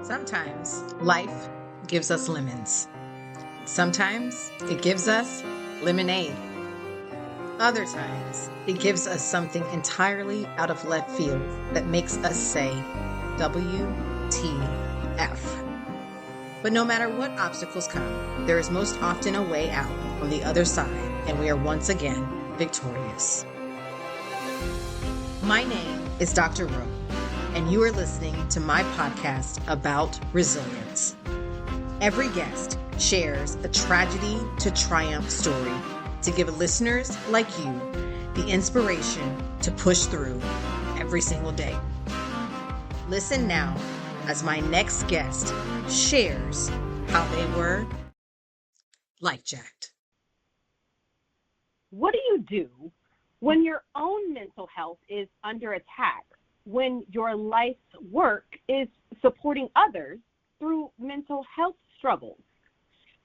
Sometimes life gives us lemons. Sometimes it gives us lemonade. Other times it gives us something entirely out of left field that makes us say, WTF. But no matter what obstacles come, there is most often a way out on the other side, and we are once again victorious. My name is Dr. Rowe, and you are listening to my podcast about resilience. Every guest shares a tragedy to triumph story to give listeners like you the inspiration to push through every single day. Listen now as my next guest shares how they were life-jacked. What do you do when your own mental health is under attack, when your life's work is supporting others through mental health struggles?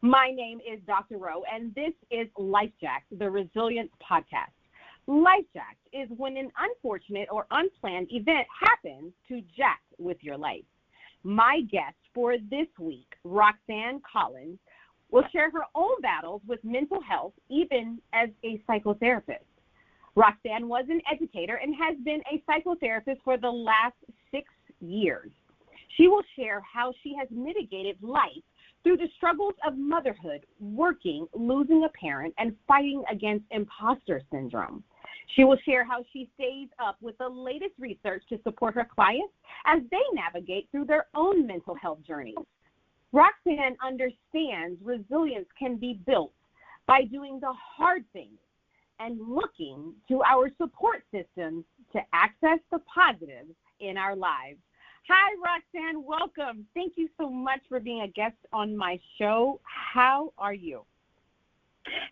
My name is Dr. Rowe, and this is LifeJacked, the Resilience Podcast. LifeJacked is when an unfortunate or unplanned event happens to jack with your life. My guest for this week, Roxanne Collins, will share her own battles with mental health, even as a psychotherapist. Roxanne was an educator and has been a psychotherapist for the last 6 years. She will share how she has mitigated life through the struggles of motherhood, working, losing a parent, and fighting against imposter syndrome. She will share how she stays up with the latest research to support her clients as they navigate through their own mental health journeys. Roxanne understands resilience can be built by doing the hard things and looking to our support systems to access the positives in our lives. Hi, Roxanne. Welcome. Thank you so much for being a guest on my show. How are you?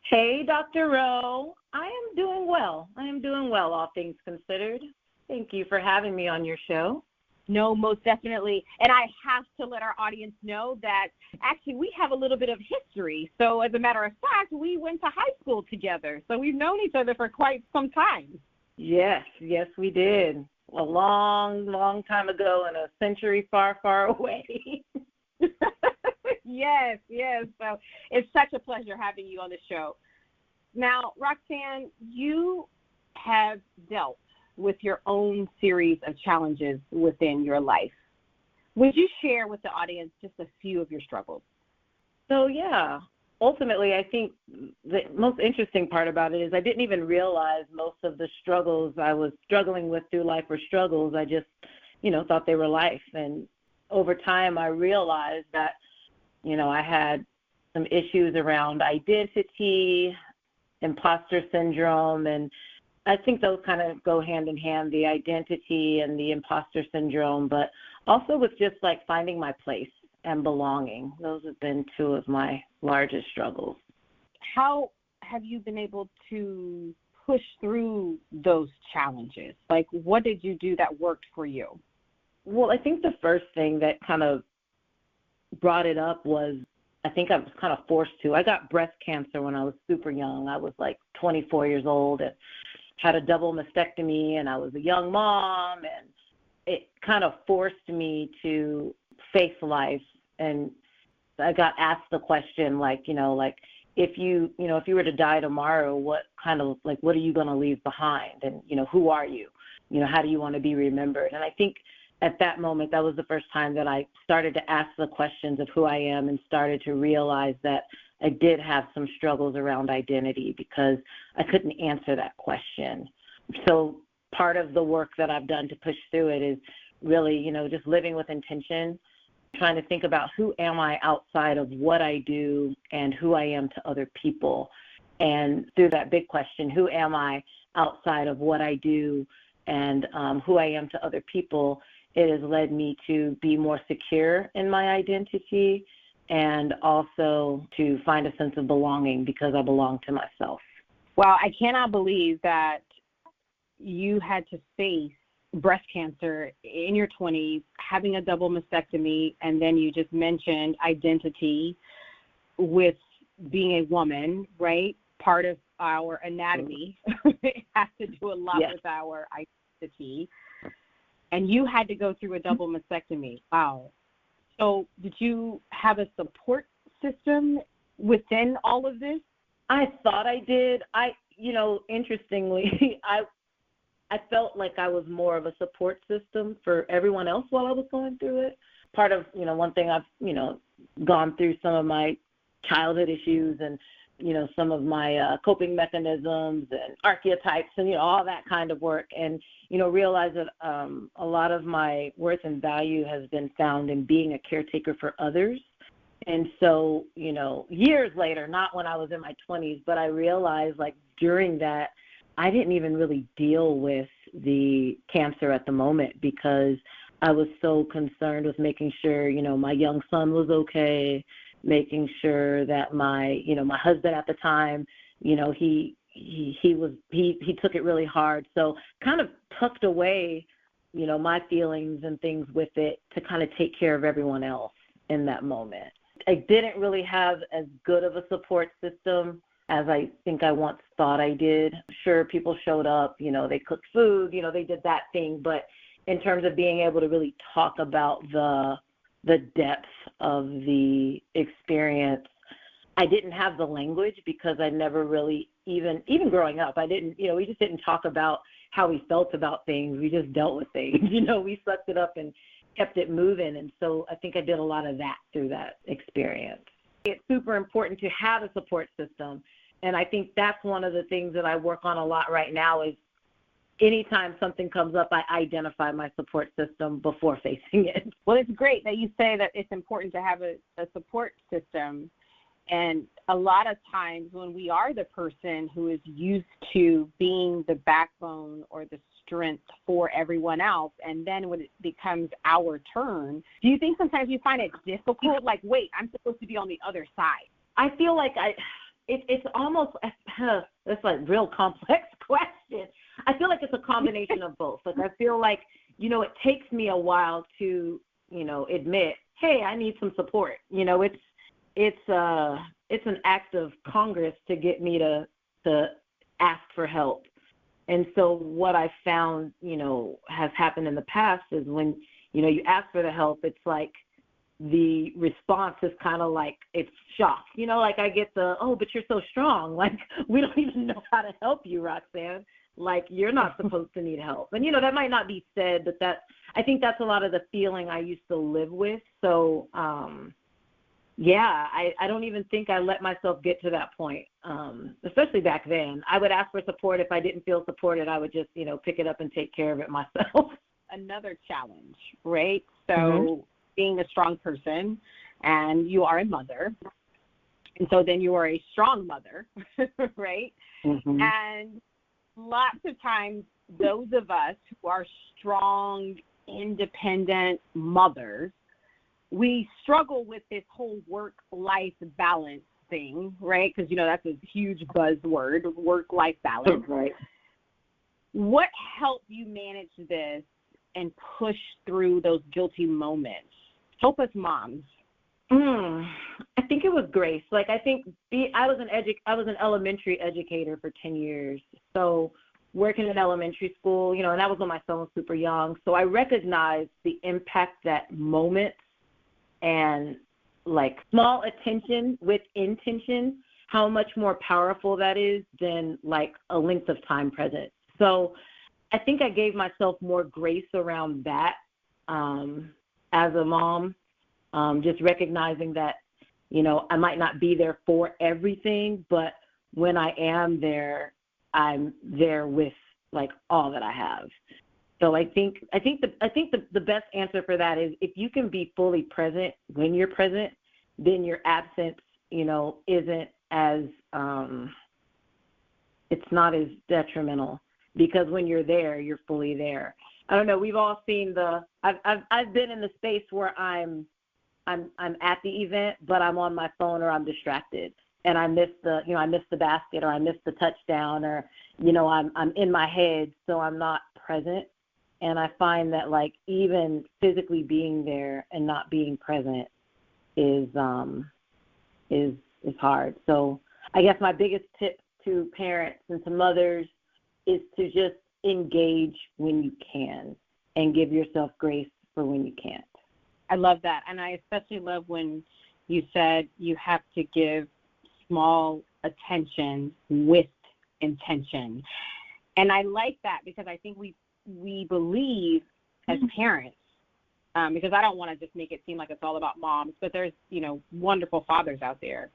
Hey, Dr. Rowe. I am doing well. All things considered. Thank you for having me on your show. No, most definitely. And I have to let our audience know that actually we have a little bit of history. So as a matter of fact, we went to high school together. So we've known each other for quite some time. Yes, we did. A long time ago in a century far, far away. Yes. So it's such a pleasure having you on the show. Now, Roxanne, you have dealt with your own series of challenges within your life. Would you share with the audience just a few of your struggles? So, yeah, ultimately, I think the most interesting part about it is I didn't even realize most of the struggles I was struggling with through life were struggles. I just, thought they were life. And over time, I realized that, I had some issues around identity, imposter syndrome, and I think those kind of go hand in hand, the identity and the imposter syndrome, but also with just like finding my place and belonging. Those have been two of my largest struggles. How have you been able to push through those challenges? Like, what did you do that worked for you? Well, I think the first thing that kind of brought it up was, I think I was kind of forced to. I got breast cancer when I was super young. I was like 24 years old and had a double mastectomy, and I was a young mom, and it kind of forced me to face life. And I got asked the question, if you were to die tomorrow, what are you going to leave behind? And, who are you? How do you want to be remembered? And I think at that moment, that was the first time that I started to ask the questions of who I am and started to realize that I did have some struggles around identity because I couldn't answer that question. So part of the work that I've done to push through it is really, just living with intention, trying to think about who am I outside of what I do and who I am to other people. And through that big question, who am I outside of what I do and who I am to other people, it has led me to be more secure in my identity and also to find a sense of belonging because I belong to myself. Wow, I cannot believe that you had to face breast cancer in your 20s, having a double mastectomy, and then you just mentioned identity with being a woman, right? Part of our anatomy has to do a lot with our identity. And you had to go through a double mastectomy. Wow. So did you have a support system within all of this? I thought I did. Interestingly, I felt like I was more of a support system for everyone else while I was going through it. Part of, one thing I've, gone through some of my childhood issues and, some of my coping mechanisms and archetypes and, all that kind of work. And, realize that a lot of my worth and value has been found in being a caretaker for others. And so, years later, not when I was in my 20s, but I realized like during that, I didn't even really deal with the cancer at the moment because I was so concerned with making sure, my young son was okay, making sure that my husband at the time, he took it really hard. So kind of tucked away, my feelings and things with it to kind of take care of everyone else in that moment. I didn't really have as good of a support system as I think I once thought I did. Sure, people showed up, they cooked food, they did that thing. But in terms of being able to really talk about the depth of the experience, I didn't have the language because I never really, even growing up, I didn't, we just didn't talk about how we felt about things. We just dealt with things, we sucked it up and kept it moving. And so I think I did a lot of that through that experience. It's super important to have a support system. And I think that's one of the things that I work on a lot right now is anytime something comes up, I identify my support system before facing it. Well, it's great that you say that it's important to have a support system. And a lot of times when we are the person who is used to being the backbone or the strength for everyone else, and then when it becomes our turn, do you think sometimes you find it difficult? Like, wait, I'm supposed to be on the other side. I feel like it's almost, that's like real complex question. I feel like it's a combination of both. Like I feel like, it takes me a while to, admit, hey, I need some support. It's an act of Congress to get me to ask for help. And so what I found, has happened in the past is when, you ask for the help, it's like the response is kind of like it's shock. Like I get but you're so strong. Like we don't even know how to help you, Roxanne. Like you're not supposed to need help. And, that might not be said, but I think that's a lot of the feeling I used to live with. So, I don't even think I let myself get to that point, especially back then. I would ask for support. If I didn't feel supported, I would just, pick it up and take care of it myself. Another challenge, right? So being a strong person, and you are a mother, and so then you are a strong mother, right? Mm-hmm. And lots of times those of us who are strong, independent mothers, we struggle with this whole work-life balance thing, right? Because, that's a huge buzzword, work-life balance. Right. What helped you manage this and push through those guilty moments? Help us moms. I think it was grace. Like I think I was an elementary educator for 10 years. So working in elementary school, and that was when my son was super young. So I recognized the impact that moments and like small attention with intention, how much more powerful that is than like a length of time present. So I think I gave myself more grace around that as a mom, just recognizing that, I might not be there for everything, but when I am there, I'm there with like all that I have. So I think the best answer for that is if you can be fully present when you're present, then your absence, isn't as it's not as detrimental because when you're there, you're fully there. I don't know. We've all seen I've been in the space where I'm at the event, but I'm on my phone or I'm distracted and I miss the basket or I miss the touchdown or, I'm in my head, so I'm not present. And I find that like even physically being there and not being present is hard. So I guess my biggest tip to parents and to mothers is to just engage when you can and give yourself grace for when you can't. I love that. And I especially love when you said you have to give small attention with intention. And I like that because I think we believe as parents, because I don't want to just make it seem like it's all about moms, but there's, wonderful fathers out there.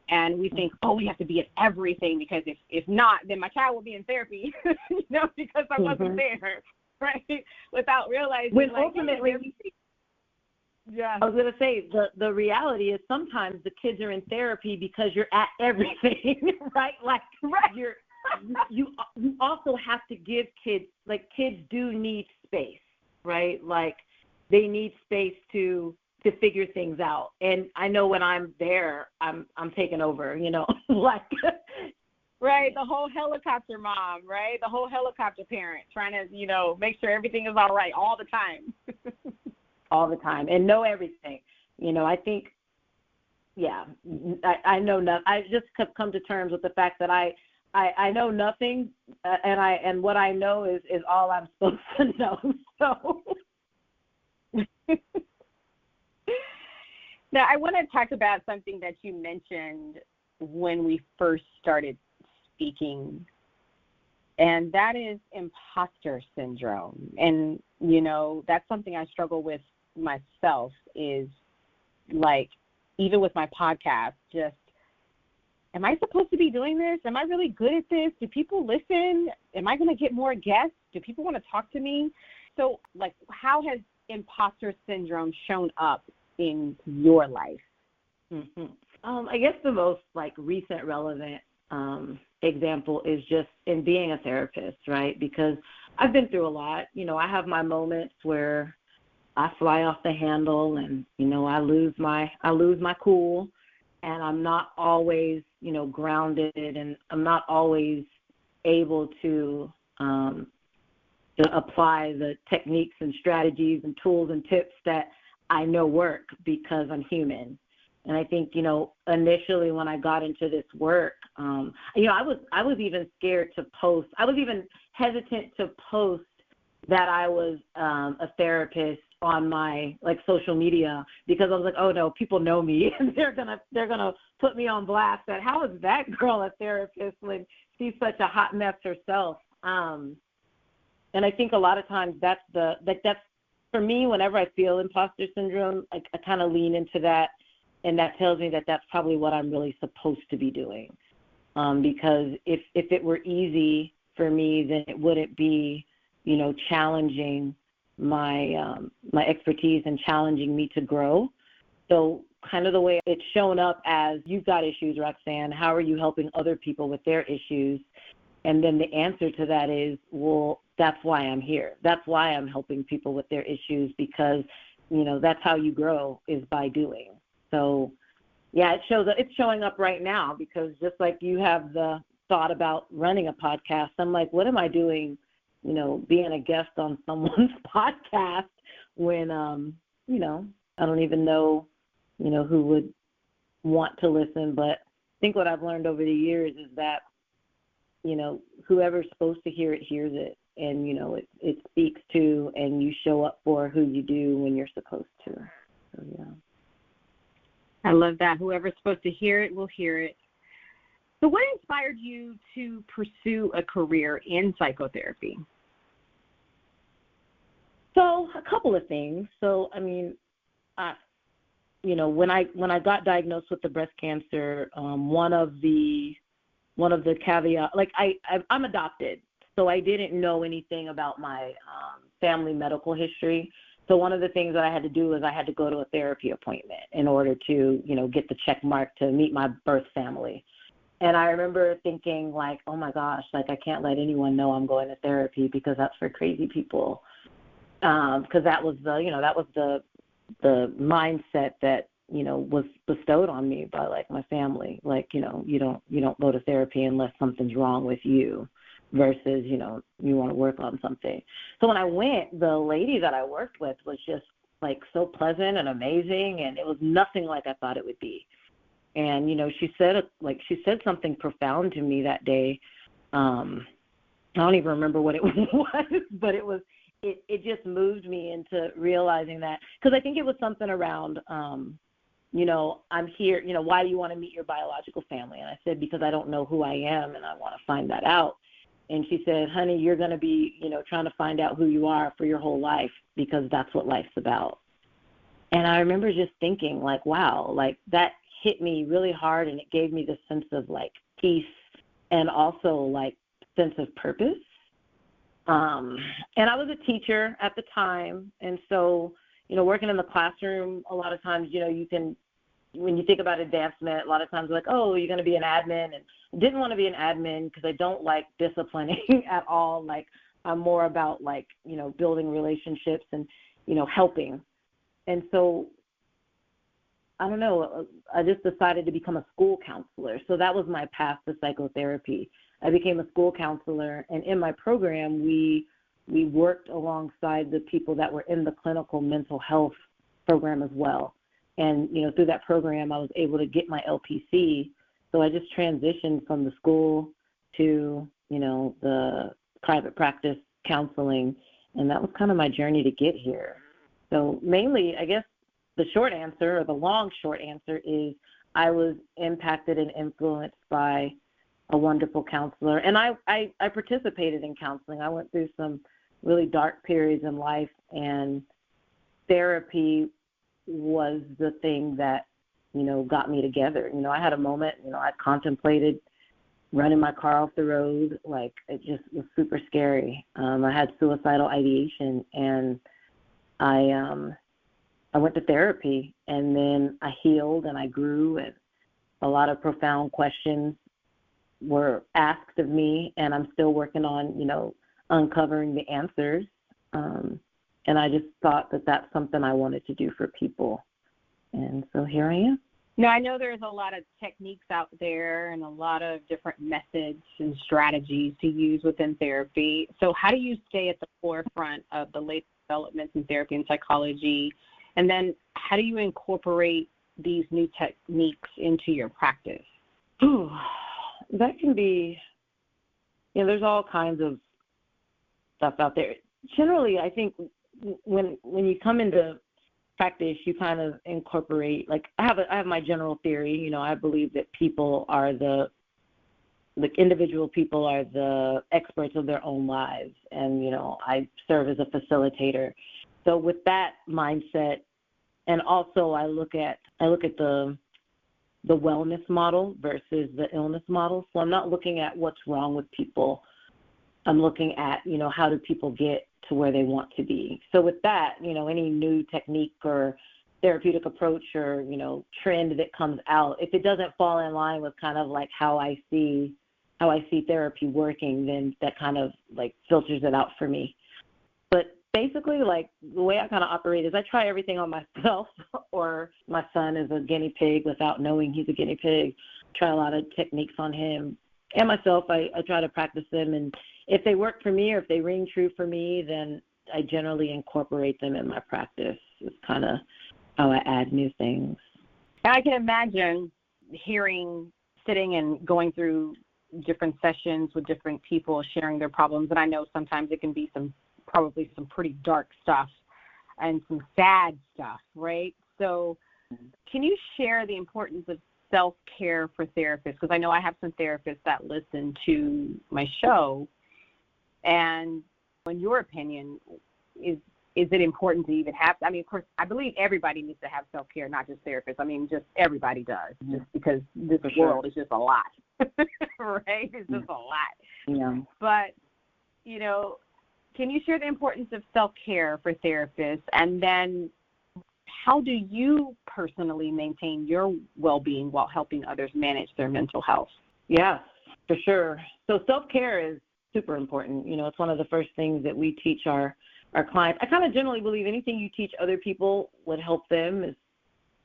And we think, we have to be at everything because if not, then my child will be in therapy, because I wasn't there, right? Without realizing, when ultimately, yeah. I was going to say, the reality is sometimes the kids are in therapy because you're at everything, right? Like, right. You also have to give kids, like, kids do need space, right? Like, they need space to figure things out. And I know when I'm there, I'm taking over, like. Right, the whole helicopter mom, right? The whole helicopter parent trying to, make sure everything is all right all the time. All the time and know everything. I think, I know nothing. I just have come to terms with the fact that I know nothing, and what I know is all I'm supposed to know. So. Now, I want to talk about something that you mentioned when we first started speaking, and that is imposter syndrome. And, that's something I struggle with myself is, like, even with my podcast, just, am I supposed to be doing this? Am I really good at this? Do people listen? Am I going to get more guests? Do people want to talk to me? So, like, how has imposter syndrome shown up in your life? Mm-hmm. I guess the most, like, recent relevant example is just in being a therapist, right? Because I've been through a lot. I have my moments where I fly off the handle and, I lose my cool, and I'm not always, grounded, and I'm not always able to apply the techniques and strategies and tools and tips that I know work because I'm human. And I think, initially when I got into this work, I was even scared to post. I was even hesitant to post that I was a therapist on my, like, social media, because I was like, oh no, people know me and they're gonna put me on blast that how is that girl a therapist when she's such a hot mess herself. And I think a lot of times that's for me, whenever I feel imposter syndrome, I kind of lean into that, and that tells me that that's probably what I'm really supposed to be doing. Because if it were easy for me, then it wouldn't be, challenging my my expertise and challenging me to grow. So kind of the way it's shown up as, you've got issues, Roxanne, how are you helping other people with their issues? And then the answer to that is, well, that's why I'm here. That's why I'm helping people with their issues, because, that's how you grow, is by doing. So, yeah, it's showing up right now, because just like you have the thought about running a podcast, I'm like, what am I doing, being a guest on someone's podcast when, I don't even know, who would want to listen. But I think what I've learned over the years is that, whoever's supposed to hear it hears it, and, it speaks to, and you show up for who you do when you're supposed to. So, yeah. I love that. Whoever's supposed to hear it will hear it. So what inspired you to pursue a career in psychotherapy? So a couple of things. So, I mean, when I got diagnosed with the breast cancer, one of the caveats, like I'm adopted, so I didn't know anything about my family medical history. So one of the things that I had to do is I had to go to a therapy appointment in order to, get the check mark to meet my birth family. And I remember thinking, like, oh my gosh, like, I can't let anyone know I'm going to therapy because that's for crazy people. Because that was the mindset that, was bestowed on me by, like, my family. Like, you don't go to therapy unless something's wrong with you, versus, you want to work on something. So when I went, the lady that I worked with was just, like, so pleasant and amazing, and it was nothing like I thought it would be. And, she said something profound to me that day. I don't even remember what it was, but it was it just moved me into realizing that, because I think it was something around, I'm here, why do you want to meet your biological family? And I said, because I don't know who I am and I want to find that out. And she said, honey, you're going to be, trying to find out who you are for your whole life, because that's what life's about. And I remember just thinking, like, wow, like that hit me really hard, and it gave me this sense of, like, peace and also, like, sense of purpose. And I was a teacher at the time, and so, working in the classroom, a lot of times, you can, when you think about advancement, a lot of times like, oh, you're going to be an admin, and I didn't want to be an admin because I don't like disciplining at all. Like, I'm more about, like, building relationships and, helping. And so, I don't know, I just decided to become a school counselor. So that was my path to psychotherapy. I became a school counselor, and in my program, we worked alongside the people that were in the clinical mental health program as well. And, through that program, I was able to get my LPC. So I just transitioned from the school to, the private practice counseling. And that was kind of my journey to get here. So mainly, I guess the short answer, or the long short answer, is I was impacted and influenced by a wonderful counselor. And I participated in counseling. I went through some really dark periods in life, and therapy was the thing that, got me together. I had a moment, I contemplated running my car off the road. Like, it just was super scary. I had suicidal ideation, and I went to therapy, and then I healed and I grew, and a lot of profound questions were asked of me, and I'm still working on, uncovering the answers. And I just thought that that's something I wanted to do for people. And so here I am. Now, I know there's a lot of techniques out there and a lot of different methods and strategies to use within therapy. So how do you stay at the forefront of the latest developments in therapy and psychology? And then how do you incorporate these new techniques into your practice? That can be, there's all kinds of stuff out there. Generally, I think when you come into practice, you kind of incorporate, like, I have my general theory. I believe that people are individual people are the experts of their own lives, and I serve as a facilitator. So with that mindset, and also I look at the wellness model versus the illness model. So I'm not looking at what's wrong with people. I'm looking at, how do people get to where they want to be. So with that, any new technique or therapeutic approach or, trend that comes out, if it doesn't fall in line with kind of like how I see therapy working, then that kind of like filters it out for me. But basically, like, the way I kind of operate is I try everything on myself, or my son is a guinea pig without knowing he's a guinea pig. Try a lot of techniques on him and myself. I try to practice them, and if they work for me or if they ring true for me, then I generally incorporate them in my practice. It's kind of how I add new things. I can imagine sitting and going through different sessions with different people sharing their problems, and I know sometimes it can be probably some pretty dark stuff and some sad stuff, right? So can you share the importance of self-care for therapists? Because I know I have some therapists that listen to my show, and in your opinion, is it important to even have? I mean, of course, I believe everybody needs to have self-care, not just therapists. I mean, just everybody does, just because this world is just a lot, right? It's just a lot. Yeah. But, can you share the importance of self-care for therapists, and then how do you personally maintain your well-being while helping others manage their mental health? Yeah, for sure. So self-care is super important. It's one of the first things that we teach our clients. I kind of generally believe anything you teach other people would help them is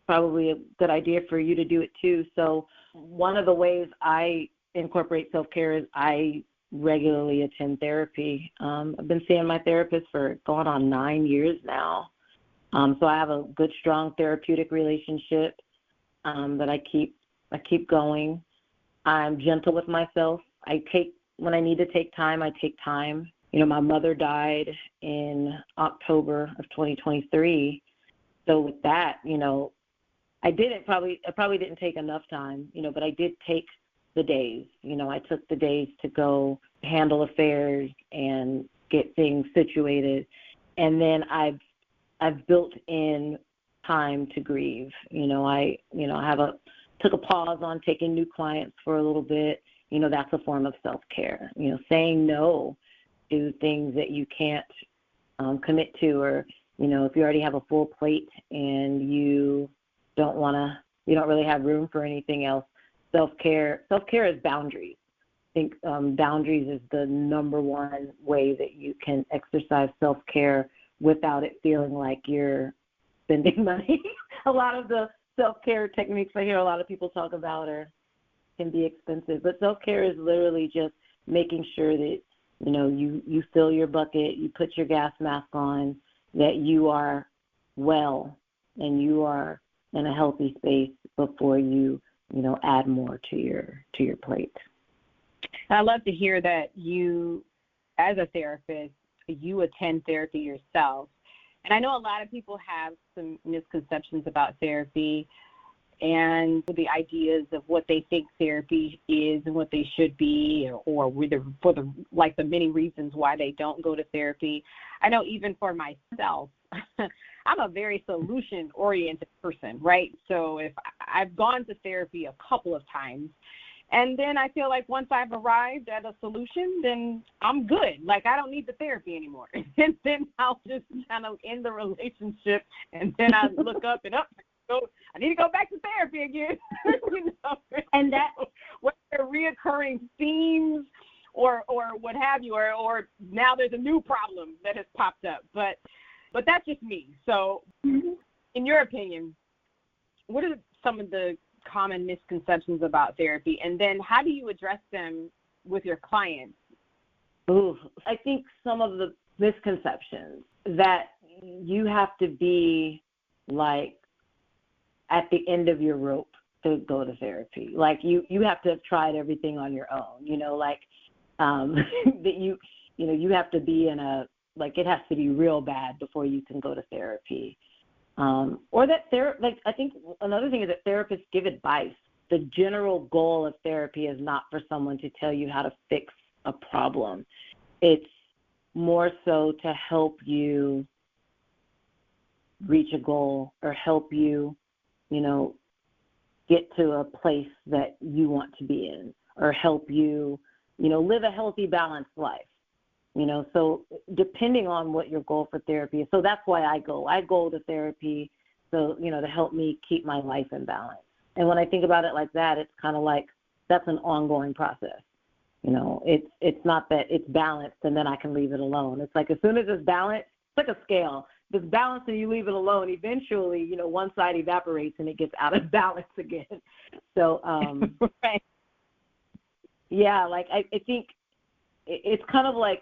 probably a good idea for you to do it too. So one of the ways I incorporate self-care is I regularly attend therapy. I've been seeing my therapist for going on 9 years now. So I have a good, strong therapeutic relationship that I keep going. I'm gentle with myself. When I need to take time, I take time. My mother died in October of 2023. So with that, I probably didn't take enough time, but I did take the days. I took the days to go handle affairs and get things situated. And then I've built in time to grieve. I took a pause on taking new clients for a little bit. That's a form of self-care. Saying no to things that you can't commit to, or, if you already have a full plate and you don't really have room for anything else. Self-care is boundaries. I think boundaries is the number one way that you can exercise self-care without it feeling like you're spending money. A lot of the self-care techniques I hear a lot of people talk about can be expensive, but self-care is literally just making sure that, you fill your bucket, you put your gas mask on, that you are well and you are in a healthy space before you add more to your plate. I love to hear that you, as a therapist, you attend therapy yourself. And I know a lot of people have some misconceptions about therapy and the ideas of what they think therapy is and what they should be, or for the many reasons why they don't go to therapy. I know even for myself, I'm a very solution-oriented person, right? So if I've gone to therapy a couple of times, and then I feel like once I've arrived at a solution, then I'm good. Like, I don't need the therapy anymore. And then I'll just kind of end the relationship, and then I look up and I need to go back to therapy again. And that, whether reoccurring themes or what have you, or now there's a new problem that has popped up. But that's just me. So in your opinion, what are some of the common misconceptions about therapy, and then how do you address them with your clients? I think some of the misconceptions that you have to be like at the end of your rope to go to therapy. Like you have to have tried everything on your own, that you have to be in it has to be real bad before you can go to therapy. Or that I think another thing is that therapists give advice. The general goal of therapy is not for someone to tell you how to fix a problem. It's more so to help you reach a goal or help you, get to a place that you want to be in, or help you, live a healthy, balanced life. So depending on what your goal for therapy is. So that's why I go to therapy, so, to help me keep my life in balance. And when I think about it like that, it's kind of like that's an ongoing process. It's not that it's balanced and then I can leave it alone. It's like as soon as it's balanced, it's like a scale. If it's balanced and you leave it alone, eventually, one side evaporates and it gets out of balance again. So, right. Yeah, I think it's kind of like,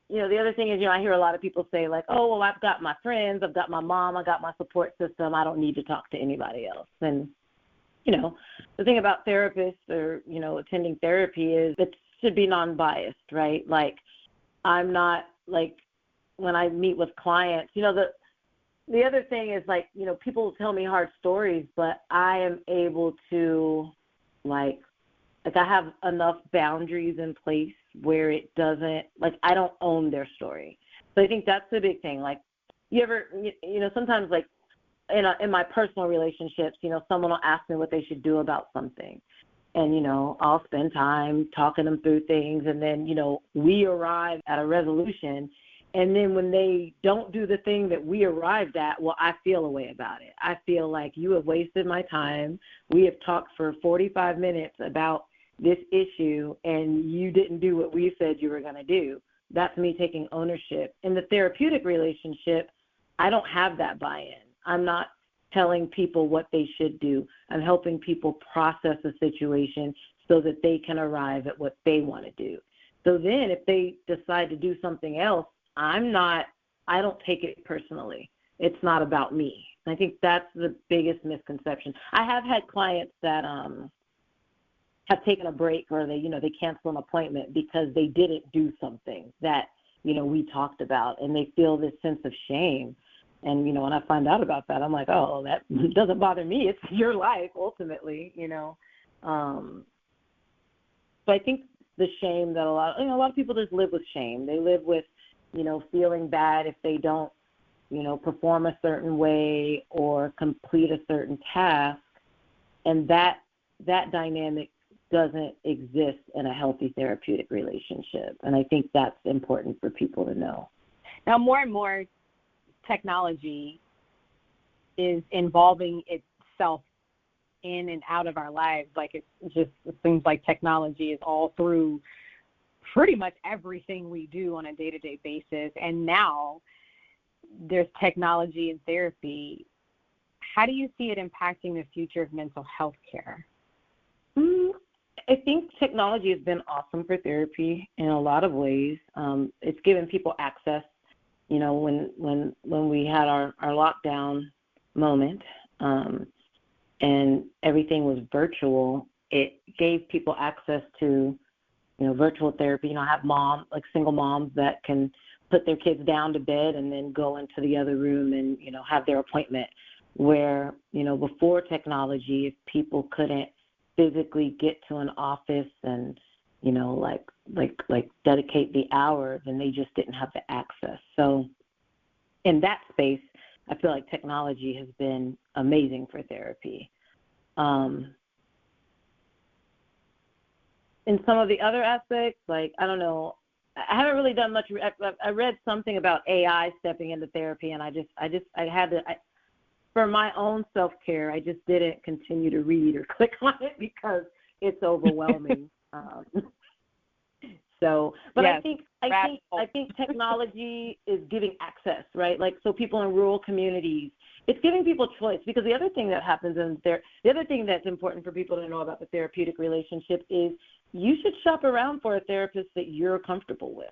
the other thing is, I hear a lot of people say like, oh, well, I've got my friends, I've got my mom, I got my support system, I don't need to talk to anybody else. And, the thing about therapists or, attending therapy is it should be non-biased, right? Like, I'm not like when I meet with clients, the other thing is like, people tell me hard stories, but I am able to like I have enough boundaries in place where it doesn't, I don't own their story. So I think that's the big thing. Like, you ever, sometimes like in my personal relationships, someone will ask me what they should do about something. And, I'll spend time talking them through things. And then, we arrive at a resolution. And then when they don't do the thing that we arrived at, well, I feel a way about it. I feel like you have wasted my time. We have talked for 45 minutes about this issue, and you didn't do what we said you were going to do. That's me taking ownership. In the therapeutic relationship, I don't have that buy-in. I'm not telling people what they should do. I'm helping people process a situation so that they can arrive at what they want to do. So then if they decide to do something else, I don't take it personally. It's not about me. I think that's the biggest misconception. I have had clients that have taken a break, or they cancel an appointment because they didn't do something that, we talked about, and they feel this sense of shame. And, when I find out about that, I'm like, oh, that doesn't bother me. It's your life, ultimately, So I think the shame that a lot of people just live with shame. They live with, feeling bad if they don't, perform a certain way or complete a certain task. And that dynamic doesn't exist in a healthy therapeutic relationship. And I think that's important for people to know. Now, more and more technology is involving itself in and out of our lives. Like it seems like technology is all through pretty much everything we do on a day-to-day basis. And now there's technology in therapy. How do you see it impacting the future of mental health care? I think technology has been awesome for therapy in a lot of ways. It's given people access. When we had our lockdown moment and everything was virtual, it gave people access to, virtual therapy. I have single moms that can put their kids down to bed and then go into the other room and, have their appointment. Where, before technology, if people couldn't physically get to an office and, like dedicate the hour, then they just didn't have the access. So in that space, I feel like technology has been amazing for therapy. In some of the other aspects, I don't know, I haven't really done much. I read something about AI stepping into therapy, and I had to, for my own self-care, I just didn't continue to read or click on it because it's overwhelming. But yes, I think technology is giving access, right? So people in rural communities, it's giving people choice, because the other thing that happens the other thing that's important for people to know about the therapeutic relationship is you should shop around for a therapist that you're comfortable with.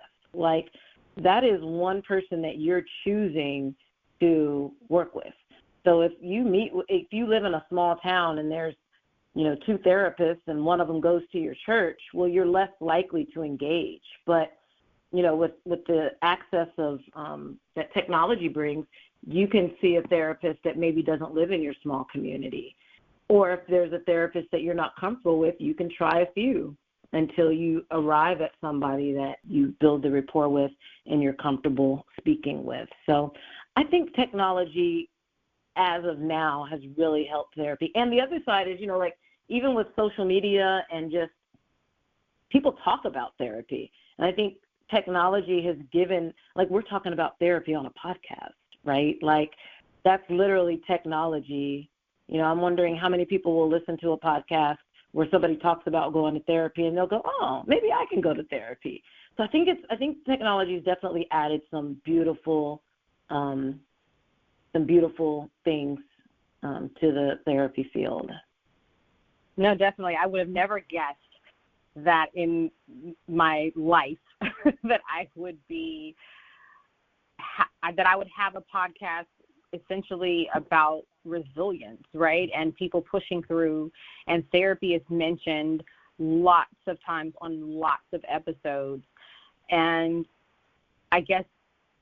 That is one person that you're choosing to work with. So if you live in a small town and there's, 2 therapists and one of them goes to your church, well, you're less likely to engage. But, with the access of that technology brings, you can see a therapist that maybe doesn't live in your small community. Or if there's a therapist that you're not comfortable with, you can try a few until you arrive at somebody that you build the rapport with and you're comfortable speaking with. So I think technology, as of now, has really helped therapy. And the other side is, even with social media and just people talk about therapy. And I think technology has given, we're talking about therapy on a podcast, right? That's literally technology. I'm wondering how many people will listen to a podcast where somebody talks about going to therapy and they'll go, oh, maybe I can go to therapy. So I think technology has definitely added some beautiful things to the therapy field. No, definitely. I would have never guessed that in my life that I would have a podcast essentially about resilience, right? And people pushing through, and therapy is mentioned lots of times on lots of episodes. And I guess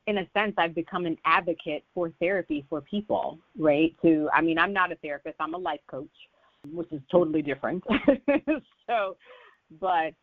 in a sense, I've become an advocate for therapy for people, right? I'm not a therapist, I'm a life coach, which is totally different. But